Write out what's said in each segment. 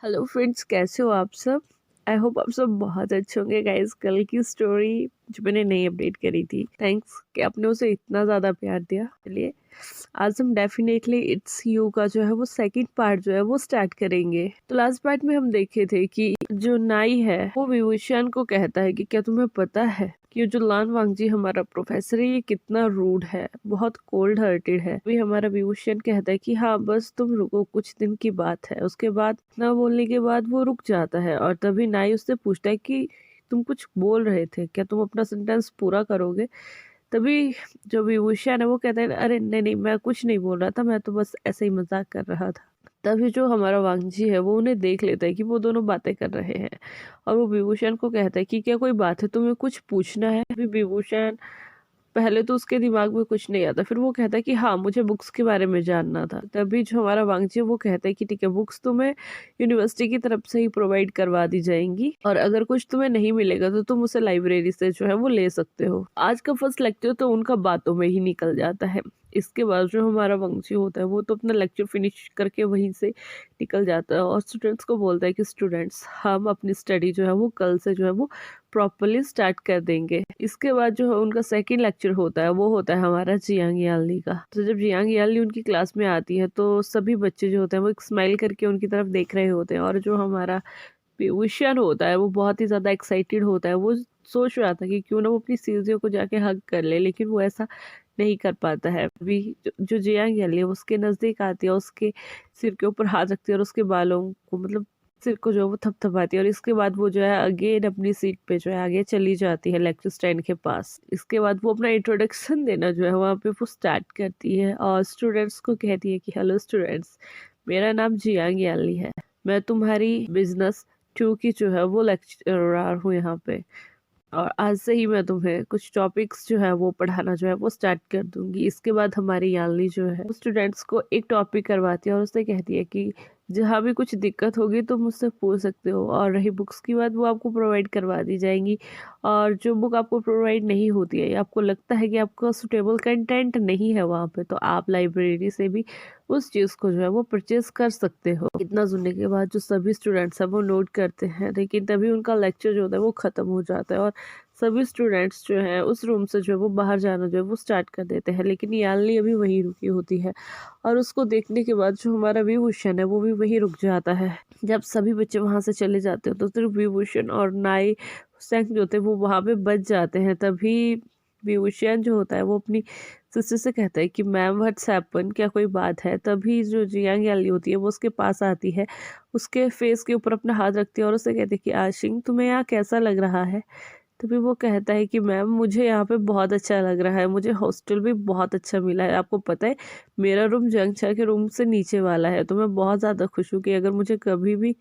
Hello friends, कैसे हो आप सब। आई होप आप सब बहुत अच्छे होंगे। गाइस, कल की स्टोरी जो मैंने नई अपडेट करी थी, थैंक्स कि आपने उसे इतना ज़्यादा प्यार दिया। चलिए आज हम डेफिनेटली इट्स यू का जो है वो सेकंड पार्ट जो है वो स्टार्ट करेंगे। तो लास्ट पार्ट में हम देखे थे कि जो नाई है वो विभूषण को कहता है कि क्या तुम्हें पता है कि ये जो लान वांगजी हमारा प्रोफेसर है ये कितना रूड है, बहुत कोल्ड हार्टेड है। अभी हमारा विभूषण कहता है कि हाँ बस तुम रुको, कुछ दिन की बात है। उसके बाद इतना बोलने के बाद वो रुक जाता है और तभी नाई उससे पूछता है कि तुम कुछ बोल रहे थे, क्या तुम अपना सेंटेंस पूरा करोगे। तभी जो विभूषण है वो कहता है अरे नहीं नहीं, मैं कुछ नहीं बोल रहा था, मैं तो बस ऐसे ही मजाक कर रहा था। तभी जो हमारा वांगजी है वो उन्हें देख लेता है कि वो दोनों बातें कर रहे हैं और वो विभूषण को कहता है कि क्या कोई बात है, तुम्हें कुछ पूछना है। अभी विभूषण पहले तो उसके दिमाग में कुछ नहीं आता, फिर वो कहता है कि हाँ मुझे बुक्स के बारे में जानना था। तभी जो हमारा वांगजी है वो कहता है कि ठीक है, बुक्स तुम्हें यूनिवर्सिटी की तरफ से ही प्रोवाइड करवा दी जाएंगी और अगर कुछ तुम्हें नहीं मिलेगा तो तुम उसे लाइब्रेरी से जो है वो ले सकते हो। आज का फर्स्ट लेक्चर तो उनका बातों में ही निकल जाता है। इसके बाद जो हमारा वंशी होता है वो तो अपना लेक्चर फिनिश करके वहीं से निकल जाता है और स्टूडेंट्स को बोलता है कि स्टूडेंट्स, हम अपनी स्टडी जो है वो कल से जो है वो प्रॉपरली स्टार्ट कर देंगे। इसके बाद जो है उनका सेकंड लेक्चर होता है वो होता है हमारा जियांग याली का। तो जब जियांग याली उनकी क्लास में आती है तो सभी बच्चे जो होते हैं वो एक स्माइल करके उनकी तरफ देख रहे होते हैं और जो हमारा विभूषण होता है वो बहुत ही ज़्यादा एक्साइटेड होता है। वो सोच रहा था कि क्यों ना वो अपनी सीजियों को जाके हग कर ले, लेकिन वो ऐसा नहीं कर पाता है। अभी जो जियांग याली है उसके नज़दीक आती है, उसके सिर के ऊपर हाथ रखती है और उसके बालों को मतलब सिर को जो है वो थपथपाती है और इसके बाद वो जो है अगेन अपनी सीट पे जो है आगे चली जाती है लेक्चर स्टैंड के पास। इसके बाद वो अपना इंट्रोडक्शन देना जो है वहाँ पे वो स्टार्ट करती है और स्टूडेंट्स को कहती है कि हेलो स्टूडेंट्स, मेरा नाम जियांग याली है, मैं तुम्हारी बिजनेस 2 की जो है वो लेक्चरर हूँ यहाँ पे और आज से ही मैं तुम्हें कुछ टॉपिक्स जो है वो पढ़ाना जो है वो स्टार्ट कर दूंगी। इसके बाद हमारी याली जो है स्टूडेंट्स को एक टॉपिक करवाती है और उससे कहती है कि जहाँ भी कुछ दिक्कत होगी तो मुझसे पूछ सकते हो और रही बुक्स की बात, वो आपको प्रोवाइड करवा दी जाएंगी और जो बुक आपको प्रोवाइड नहीं होती है या आपको लगता है कि आपका सुटेबल कंटेंट नहीं है वहाँ पे, तो आप लाइब्रेरी से भी उस चीज़ को जो है वो परचेज कर सकते हो। इतना सुनने के बाद जो सभी स्टूडेंट्स हैं वो नोट करते हैं, लेकिन तभी उनका लेक्चर जो होता है वो ख़त्म हो जाता है और सभी स्टूडेंट्स जो हैं उस रूम से जो है वो बाहर जाना जो है वो स्टार्ट कर देते हैं। लेकिन यालनी अभी वहीं रुकी होती है और उसको देखने के बाद जो हमारा विभूषण है वो भी वहीं रुक जाता है। जब सभी बच्चे वहाँ से चले जाते हैं तो सिर्फ विभूषण और नाई सेंग जो थे वो वहाँ पे बच जाते हैं। तभी विभूषण जो होता है वो अपनी सिस्टर से कहता है कि मैम व्हाट्स हैपन, क्या कोई बात है। तभी जो जियांग याली होती है वो उसके पास आती है, उसके फेस के ऊपर अपना हाथ रखती है और उसे कहती है कि आशिंग तुम्हें यहाँ कैसा लग रहा है। तभी वो कहता है कि मैम मुझे यहाँ पे बहुत अच्छा लग रहा है, मुझे हॉस्टल भी बहुत अच्छा मिला है। आपको पता है मेरा रूम जंगछा के रूम से नीचे वाला है, तो मैं बहुत ज़्यादा खुश हूँ कि अगर मुझे कभी भी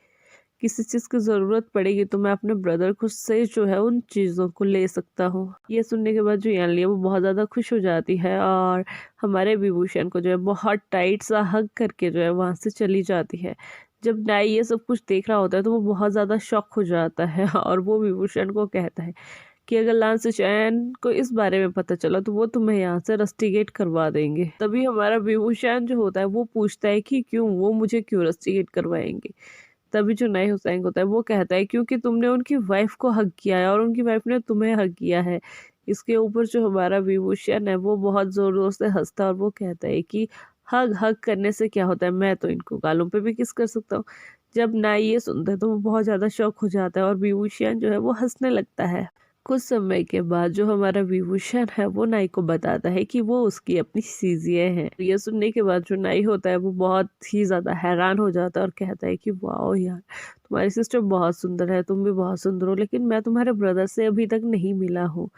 किसी चीज़ की ज़रूरत पड़ेगी तो मैं अपने ब्रदर को से जो है उन चीज़ों को ले सकता हूँ। ये सुनने के बाद जो यान लिया वो बहुत ज़्यादा खुश हो जाती है और हमारे विभूषण को जो है बहुत टाइट सा हग करके जो है वहाँ से चली जाती है। जब नाई ये सब कुछ देख रहा होता है तो वो बहुत ज़्यादा शॉक हो जाता है और वो विभूषण को कहता है कि अगर लांस चैन को इस बारे में पता चला तो वो तुम्हें यहाँ से रस्टिकेट करवा देंगे। तभी हमारा विभूषण जो होता है वो पूछता है कि क्यों, वो मुझे क्यों रस्टिकेट करवाएंगे। तभी जो नए हुसैन होता है वो कहता है क्योंकि तुमने उनकी वाइफ को हक किया है और उनकी वाइफ ने तुम्हें हक किया है। इसके ऊपर जो हमारा विभूषण है वो बहुत जोर जोर से हंसता है और वो कहता है कि हग हग करने से क्या होता है, मैं तो इनको गालों पे भी किस कर सकता हूँ। जब नाई ये सुनता है तो वो बहुत ज्यादा शौक हो जाता है और विभूषण जो है वो हंसने लगता है। कुछ समय के बाद जो हमारा विभूषण है वो नाई को बताता है कि वो उसकी अपनी चीजें हैं। ये सुनने के बाद जो नाई होता है वो बहुत ही ज्यादा हैरान हो जाता है और कहता है कि वाह यार, तुम्हारी सिस्टर बहुत सुंदर है, तुम भी बहुत सुंदर हो, लेकिन मैं तुम्हारे ब्रदर से अभी तक नहीं मिला हूँ।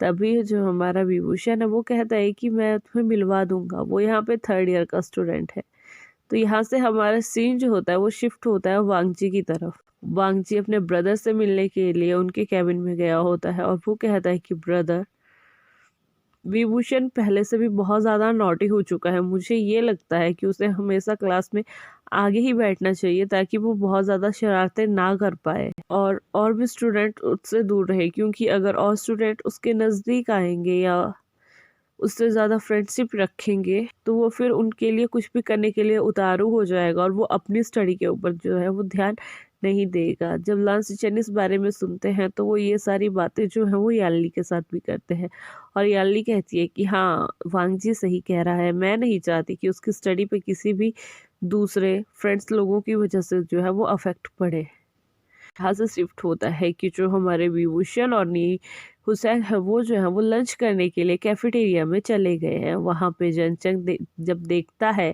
तभी जो हमारा विभूषण है वो कहता है कि मैं तुम्हें मिलवा दूंगा, वो यहाँ पे 3rd ईयर का स्टूडेंट है। तो यहाँ से हमारा सीन जो होता है वो शिफ्ट होता है वांगजी की तरफ। वांगजी अपने ब्रदर से मिलने के लिए उनके कैबिन में गया होता है और वो कहता है कि ब्रदर, विभूषण पहले से भी बहुत ज़्यादा नॉटी हो चुका है, मुझे ये लगता है कि उसे हमेशा क्लास में आगे ही बैठना चाहिए ताकि वो बहुत ज़्यादा शरारतें ना कर पाए और भी स्टूडेंट उससे दूर रहे, क्योंकि अगर और स्टूडेंट उसके नज़दीक आएंगे या उससे ज़्यादा फ्रेंडशिप रखेंगे तो वो फिर उनके लिए कुछ भी करने के लिए उतारू हो जाएगा और वो अपनी स्टडी के ऊपर जो है वो ध्यान नहीं देगा। जब लांस चैन इस बारे में सुनते हैं तो वो ये सारी बातें जो है वो याली के साथ भी करते हैं और याली कहती है कि हाँ, वांग जी सही कह रहा है, मैं नहीं चाहती कि उसकी स्टडी पे किसी भी दूसरे फ्रेंड्स लोगों की वजह से जो है वो अफेक्ट पड़े। यहाँ से शिफ्ट होता है कि जो हमारे विभूषण और नी हुसैन है वो जो है वो लंच करने के लिए कैफेटेरिया में चले गए हैं। वहाँ पे जब देखता है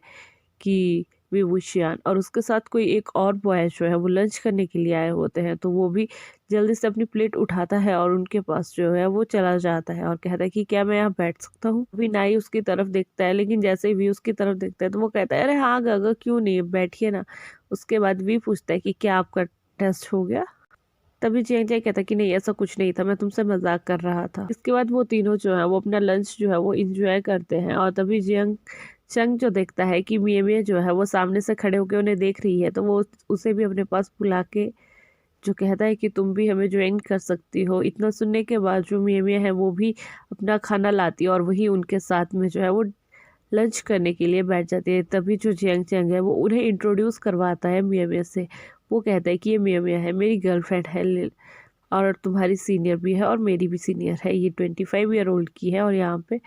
कि विभूषण और उसके साथ कोई एक और बॉय जो है वो लंच करने के लिए आए होते हैं तो वो भी जल्दी से अपनी प्लेट उठाता है और उनके पास जो है वो चला जाता है और कहता है कि क्या मैं यहाँ बैठ सकता हूँ। अभी नाई उसकी तरफ देखता है, लेकिन जैसे ही वी उसकी तरफ देखता है तो वो कहता है अरे हाँ गागा क्यों नहीं, बैठिए ना। उसके बाद वी पूछता है कि क्या आपका टेस्ट हो गया। तभी जियांग जियांग कहता कि नहीं ऐसा कुछ नहीं था, मैं तुमसे मजाक कर रहा था। इसके बाद वो तीनों जो है वो अपना लंच जो है वो इंजॉय करते हैं और तभी जियांग चंग जो देखता है कि मिया मिया जो है वो सामने से खड़े होकर उन्हें देख रही है तो वो उसे भी अपने पास बुला के जो कहता है कि तुम भी हमें ज्वाइन कर सकती हो। इतना सुनने के बाद जो मिया मिया है वो भी अपना खाना लाती है और वही उनके साथ में जो है वो लंच करने के लिए बैठ जाती है। तभी जो जियांग चैंग है वो उन्हें इंट्रोड्यूस करवाता है मिया मिया से। वो कहता है कि ये मिया मिया है, मेरी गर्लफ्रेंड है और तुम्हारी सीनियर भी है और मेरी भी सीनियर है। ये 25 ईयर ओल्ड की है और यहाँ पे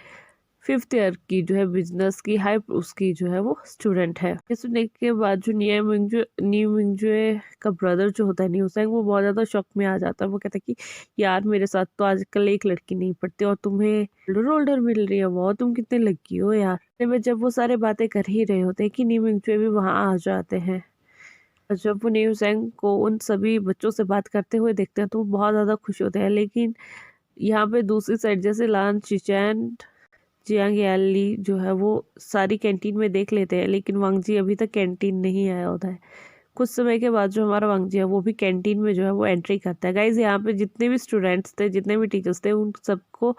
5th ईयर की जो है बिजनेस की हाई उसकी जो है वो स्टूडेंट है। ये सुनने के बाद जो नी मिंगजुए का ब्रदर जो होता है नी हुसैन, वो बहुत ज़्यादा शॉक में आ जाता है। वो कहता है कि यार मेरे साथ तो आजकल एक लड़की नहीं पढ़ती और तुम्हें ओल्डर मिल रही है, वो तुम कितने लकी हो यार। में जब वो सारे बातें कर ही रहे होते हैं कि नी मिंगजुए भी वहाँ आ जाते हैं। जब वो नी हुसैन को उन सभी बच्चों से बात करते हुए देखते हैं तो वो बहुत ज़्यादा खुश होते हैं। लेकिन यहाँ पे दूसरी साइड जैसे लान चिचैन जियांग याली जो है वो सारी कैंटीन में देख लेते हैं, लेकिन वांग जी अभी तक कैंटीन नहीं आया होता है। कुछ समय के बाद जो हमारा वांग जी है वो भी कैंटीन में जो है वो एंट्री करता है। गाइज यहाँ पे जितने भी स्टूडेंट्स थे, जितने भी टीचर्स थे, उन सबको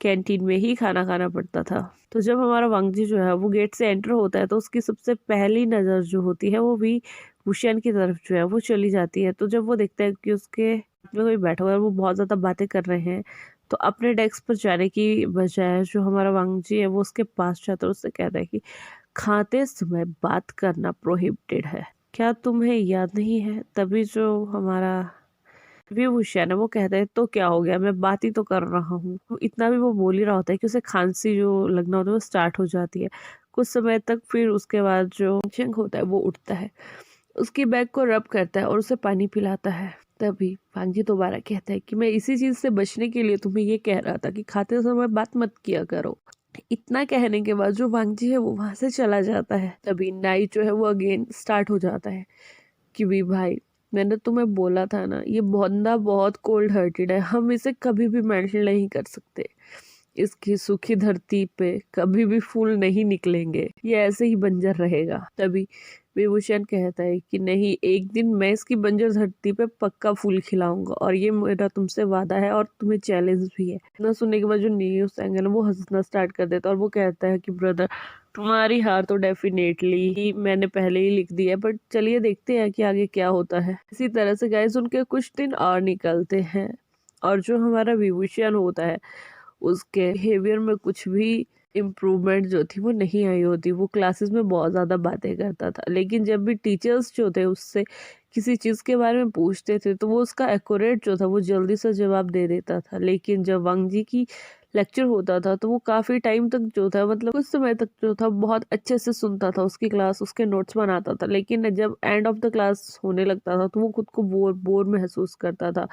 कैंटीन में ही खाना खाना पड़ता था। तो जब हमारा वांग जी जो है वो गेट से एंटर होता है तो उसकी सबसे पहली नज़र जो होती है वो भी वुशियन की तरफ जो है वो चली जाती है। तो जब वो देखता है कि उसके में कोई बैठा हुआ है, वो बहुत ज़्यादा बातें कर रहे हैं, तो अपने डेस्क पर जाने की बजाय जो हमारा वांग जी है वो उसके पास जाता है, उससे कहता है कि खाते समय बात करना प्रोहिबिटेड है, क्या तुम्हें याद नहीं है। तभी जो हमारा विभूषण है वो कहता है तो क्या हो गया, मैं बात ही तो कर रहा हूँ। तो इतना भी वो बोल ही रहा होता है कि उसे खांसी जो लगना होता है वो स्टार्ट हो जाती है। कुछ समय तक फिर उसके बाद जो चंग होता है वो उठता है, उसकी बैग को रब करता है और उसे पानी पिलाता है। तभी वांग जी दोबारा कहता है कि मैं इसी चीज से बचने के लिए तुम्हें ये कह रहा था कि खाते समय बात मत किया करो। इतना कहने के बाद जो वांग जी है वो वहां से चला जाता है। तभी नाई जो है वो अगेन स्टार्ट हो जाता है कि भी भाई, मैंने तुम्हें बोला था ना, ये बंदा बहुत कोल्ड हार्टेड है, हम इसे कभी भी मेंशन नहीं कर सकते। इसकी सूखी धरती पे कभी भी फूल नहीं निकलेंगे, ये ऐसे ही बंजर रहेगा। तभी विभूषण कहता है कि नहीं, एक दिन मैं इसकी बंजर धरती पे पक्का फूल खिलाऊंगा और ये मेरा तुमसे वादा है और तुम्हें चैलेंज भी है। इतना सुनने के बाद जो न्यू सैंग है ना वो हंसना स्टार्ट कर देता है और वो कहता है कि ब्रदर, तुम्हारी हार तो डेफिनेटली ही मैंने पहले ही लिख दी है, बट चलिए देखते हैं कि आगे क्या होता है। इसी तरह से गाइस उनके कुछ दिन और निकलते हैं और जो हमारा विभूषण होता है उसके बिहेवियर में कुछ भी इम्प्रूवमेंट जो थी वो नहीं आई होती। वो क्लासेस में बहुत ज़्यादा बातें करता था, लेकिन जब भी टीचर्स जो थे उससे किसी चीज़ के बारे में पूछते थे तो वो उसका एक्यूरेट जो था वो जल्दी से जवाब दे देता था। लेकिन जब वांग जी की लेक्चर होता था तो वो काफ़ी टाइम तक जो था, मतलब कुछ समय तक जो था, बहुत अच्छे से सुनता था उसकी क्लास, उसके नोट्स बनाता था। लेकिन जब एंड ऑफ द क्लास होने लगता था तो वो खुद को बोर बोर महसूस करता था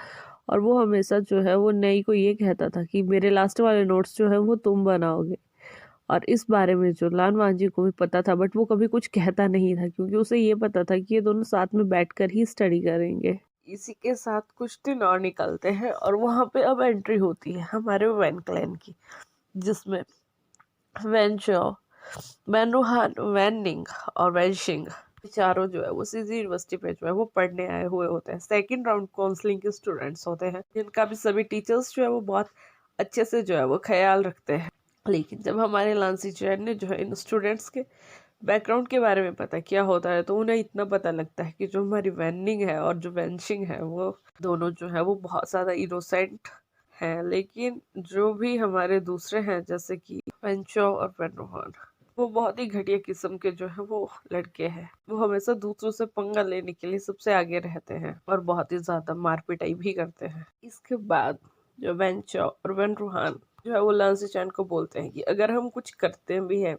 और वो हमेशा जो है वो नई को ये कहता था कि मेरे लास्ट वाले नोट्स जो है वो तुम बनाओगे। और इस बारे में जो लान वांजी को भी पता था, बट वो कभी कुछ कहता नहीं था क्योंकि उसे ये पता था कि ये दोनों साथ में बैठकर ही स्टडी करेंगे। इसी के साथ कुछ दिन और निकलते हैं और वहाँ पे अब एंट्री होती है हमारे वैन क्लैन की, जिसमें वैन चो, वैन रूहान, वैन निंग और वैन शिंग चारों जो है वो सीजी यूनिवर्सिटी पे जो है वो पढ़ने आए हुए होते हैं। सेकंड राउंड काउंसलिंग के स्टूडेंट्स होते हैं जिनका भी सभी टीचर्स जो है वो बहुत अच्छे से जो है वो ख्याल रखते हैं। लेकिन जब हमारे लांसी चैन ने जो है इन स्टूडेंट्स के बैकग्राउंड के बारे में पता क्या होता है तो उन्हें इतना पता लगता है कि जो हमारी वैनिंग है और जो वैनशिंग है वो दोनों जो है वो बहुत ज़्यादा इनोसेंट हैं, लेकिन जो भी हमारे दूसरे हैं जैसे कि वेंचो और वेनरोहान, वो बहुत ही घटिया किस्म के जो है वो लड़के हैं। वो हमेशा दूसरों से पंगा लेने के लिए सबसे आगे रहते हैं और बहुत ही ज्यादा मार पिटाई भी करते हैं। इसके बाद जो वेंचो और वेनरोहान जो है वो लांसी चैन को बोलते हैं कि अगर हम कुछ करते भी हैं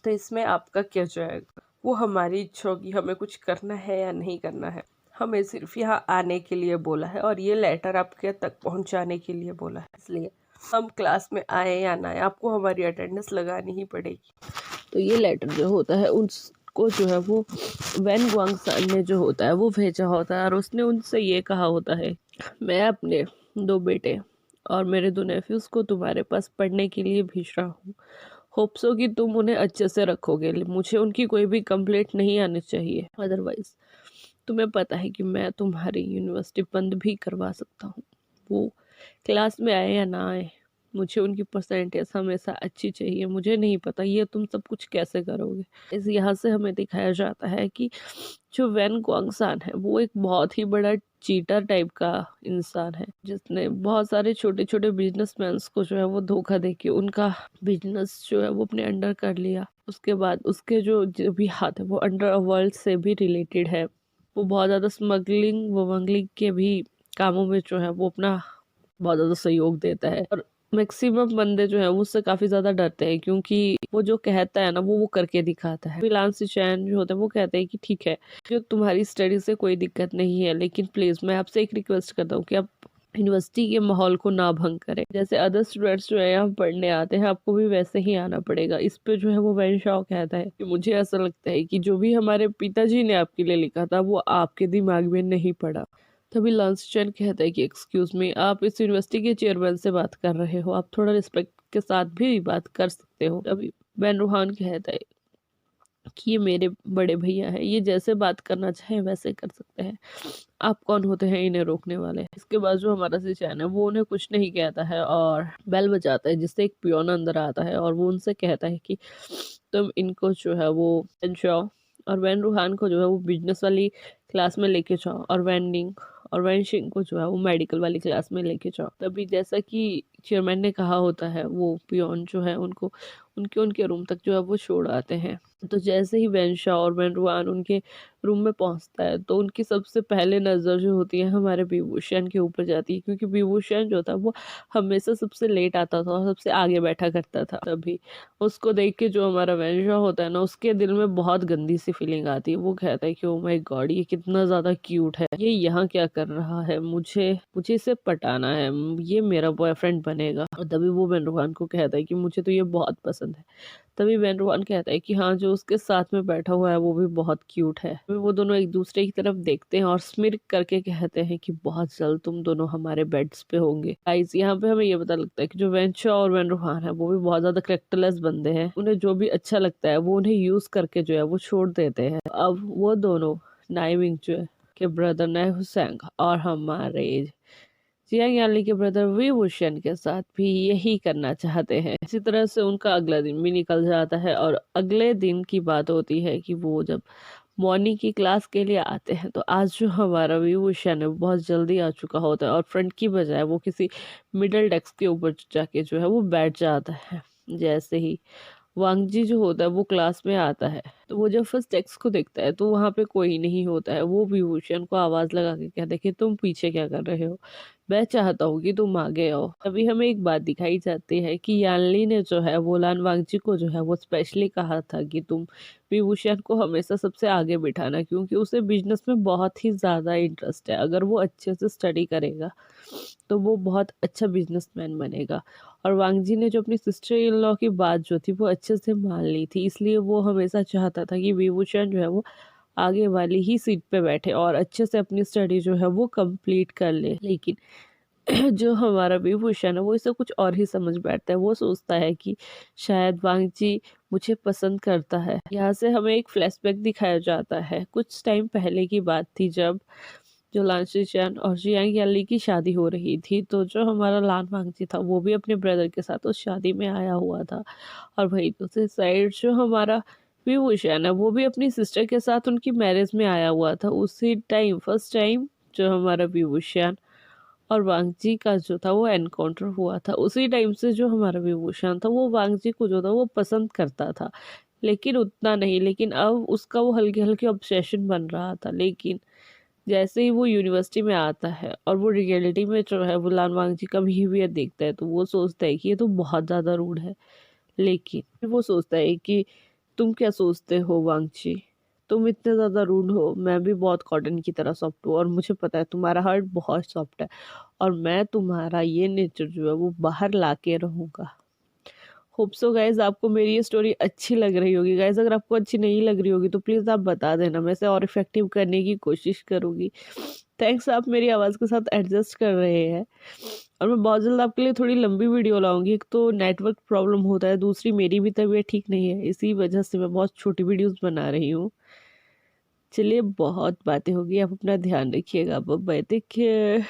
तो इसमें आपका क्या जाएगा, वो हमारी इच्छा होगी हमें कुछ करना है या नहीं करना है। हमें सिर्फ यहाँ आने के लिए बोला है और ये लेटर आपके तक पहुँचाने के लिए बोला है, इसलिए हम क्लास में आए या ना आए आपको हमारी अटेंडेंस लगानी ही पड़ेगी। तो ये लेटर जो होता है उसको जो है वो वैन गुआंगसान ने जो होता है वो भेजा होता है और उसने उनसे ये कहा होता है, मैं अपने 2 बेटे और मेरे 2 नेफ्यूज को तुम्हारे पास पढ़ने के लिए भेज रहा हूँ। होप सो कि तुम उन्हें अच्छे से रखोगे, मुझे उनकी कोई भी कंप्लेंट नहीं आनी चाहिए, अदरवाइज तुम्हें पता है कि मैं तुम्हारी यूनिवर्सिटी बंद भी करवा सकता हूँ। वो क्लास में आए या ना आए, मुझे उनकी परसेंटेज हमेशा अच्छी चाहिए। मुझे नहीं पता ये तुम सब कुछ कैसे करोगे। इस यहाँ से हमें दिखाया जाता है कि जो वैन गुआंगसान है वो एक बहुत ही बड़ा चीटर टाइप का इंसान है, जिसने बहुत सारे छोटे छोटे बिजनेसमैन को जो है वो धोखा देके उनका बिजनेस जो है वो अपने अंडर कर लिया। उसके बाद उसके जो भी हाथ है वो अंडर वर्ल्ड से भी रिलेटेड है। वो बहुत ज़्यादा स्मगलिंग वमगलिंग के भी कामों में जो है वो अपना बहुत ज़्यादा सहयोग देता है और मैक्सिमम बंदे जो है वो उससे काफ़ी ज़्यादा डरते हैं, क्योंकि वो जो कहता है ना वो करके दिखाता है। लांसी चैन जो होता है वो कहते हैं कि ठीक है, जो तुम्हारी स्टडी से कोई दिक्कत नहीं है, लेकिन प्लीज़ मैं आपसे एक रिक्वेस्ट करता हूँ कि आप यूनिवर्सिटी के माहौल को ना भंग करें। जैसे अदर स्टूडेंट्स जो है यहाँ पढ़ने आते हैं आपको भी वैसे ही आना पड़ेगा। इस पे जो है वो वैन शॉ कहता है कि मुझे ऐसा लगता है कि जो भी हमारे पिताजी ने आपके लिए लिखा था वो आपके दिमाग में नहीं पड़ा। तभी लांसी चैन कहता है कि एक्सक्यूज मी, आप इस यूनिवर्सिटी के चेयरमैन से बात कर रहे हो, आप थोड़ा रिस्पेक्ट के साथ भी बात कर सकते हो। तभी वैन रोहान कहता है कि ये मेरे बड़े भैया हैं, ये जैसे बात करना चाहे वैसे कर सकते हैं, आप कौन होते हैं इन्हें रोकने वाले। इसके बाद जो हमारा सिचैन है वो उन्हें कुछ नहीं कहता है और बेल बजाता है, जिससे एक पियोन अंदर आता है और वो उनसे कहता है कि तुम इनको जो है वो जाओ और वैन रूहान को जो है वो बिजनेस वाली क्लास में लेके जाओ और वैनडिंग और वैनशिंग को जो है वो मेडिकल वाली क्लास में लेके जाओ। तभी जैसा कि चेयरमैन ने कहा होता है वो पियोन जो है उनको उनके रूम तक जो है वो छोड़ आते हैं। तो जैसे ही वैनशा और वैनरुआन उनके रूम में पहुंचता है तो उनकी सबसे पहले नज़र जो होती है हमारे विभूषण के ऊपर जाती है, क्योंकि विभूषण जो था वो हमेशा सबसे लेट आता था और सबसे आगे बैठा करता था। तभी उसको देख के जो हमारा वैनशा होता है ना उसके दिल में बहुत गंदी सी फीलिंग आती है। वो कहता है कि ओ माय गॉड, ये कितना ज़्यादा क्यूट है, ये यहाँ क्या कर रहा है, मुझे मुझे इसे पटाना है, ये मेरा बॉयफ्रेंड बनेगा। और तभी वो वैनरुआन को कहता है कि मुझे तो ये बहुत पसंद है। तभी वैन रोहन कहता है कि हाँ, जो उसके साथ में बैठा हुआ है वो भी बहुत क्यूट है। फिर वो दोनों एक दूसरे की तरफ देखते हैं और स्मिर्क करके कहते हैं कि बहुत जल्द तुम दोनों हमारे बेड्स पे होंगे। गाइस, यहाँ पे हमें ये पता लगता है कि जो वेंचो और वैन रोहन है वो भी बहुत ज्यादा करेक्टरलेस बंदे हैं। उन्हें जो भी अच्छा लगता है वो उन्हें यूज करके जो है वो छोड़ देते हैं। अब वो दोनों नाइविंग जो है के ब्रदर नए हुसैन और हमारे जियांग याली के ब्रदर विभूषण के साथ भी यही करना चाहते हैं। इसी तरह से उनका अगला दिन भी निकल जाता है और अगले दिन की बात होती है कि वो जब मॉर्निंग की क्लास के लिए आते हैं तो आज जो हमारा विभूषण है वो बहुत जल्दी आ चुका होता है और फ्रंट की बजाय वो किसी मिडल डेस्क के ऊपर जाके जो है वो बैठ जाता है। जैसे ही वांगजी जो होता है वो क्लास में आता है तो वो जब फर्स्ट डेस्क को देखता है तो वहाँ पे कोई नहीं होता है। वो विभूषण को आवाज लगा के कहता है कि तुम पीछे क्या कर रहे हो, मैं चाहता हूँ कि तुम आगे आओ। तभी हमें एक बात दिखाई जाती है कि यानली ने जो है वो लान वांगजी को जो है वो स्पेशली कहा था कि तुम विभूषण को हमेशा सबसे आगे बिठाना, क्योंकि उसे बिजनेस में बहुत ही ज़्यादा इंटरेस्ट है। अगर वो अच्छे से स्टडी करेगा तो वो बहुत अच्छा बिजनेसमैन बनेगा। और वांगजी ने जो अपनी सिस्टर इन लॉ की बात जो थी वो अच्छे से मान ली थी, इसलिए वो हमेशा चाहता था कि विभूषण जो है वो आगे वाली ही सीट पे बैठे और अच्छे से अपनी स्टडी जो है वो कंप्लीट कर ले। लेकिन जो हमारा विभूषण है वो इसे कुछ और ही समझ बैठता है। वो सोचता है कि शायद वांगजी मुझे पसंद करता है। यहाँ से हमें एक फ्लैशबैक दिखाया जाता है। कुछ टाइम पहले की बात थी जब जो लांशी चैन और जियांग याली की शादी हो रही थी। तो जो हमारा लान वांगजी था वो भी अपने ब्रदर के साथ उस शादी में आया हुआ था और वही दूसरी साइड जो हमारा विभूषण है वो भी अपनी सिस्टर के साथ उनकी मैरिज में आया हुआ था। उसी टाइम फर्स्ट टाइम जो हमारा विभूषण और वांगजी का जो था वो एनकाउंटर हुआ था। उसी टाइम से जो हमारा विभूषण था वो वांगजी को जो था वो पसंद करता था, लेकिन उतना नहीं। लेकिन अब उसका वो हल्के हल्के ऑब्सेशन बन रहा था। लेकिन जैसे ही वो यूनिवर्सिटी में आता है और वो रियलिटी में जो है वो लान वांगजी का बिहेवियर देखता है, तो वो सोचता है कि ये तो बहुत ज़्यादा रूड है। लेकिन फिर वो सोचता है कि तुम क्या सोचते हो वांगची, तुम इतने ज़्यादा रूड हो, मैं भी बहुत कॉटन की तरह सॉफ्ट हूँ और मुझे पता है तुम्हारा हार्ट बहुत सॉफ्ट है, और मैं तुम्हारा ये नेचर जो है वो बाहर ला के रहूँगा। होप सो गाइज आपको मेरी ये स्टोरी अच्छी लग रही होगी। गाइज अगर आपको अच्छी नहीं लग रही होगी तो प्लीज़ आप बता देना, मैं इसे और इफेक्टिव करने की कोशिश करूँगी। थैंक्स, आप मेरी आवाज़ के साथ एडजस्ट कर रहे हैं। और मैं बहुत जल्द आपके लिए थोड़ी लंबी वीडियो लाऊंगी। एक तो नेटवर्क प्रॉब्लम होता है, दूसरी मेरी भी तबीयत ठीक नहीं है, इसी वजह से मैं बहुत छोटी वीडियोस बना रही हूँ। चलिए बहुत बातें होगी, आप अपना ध्यान रखिएगा। Bye bye, take care.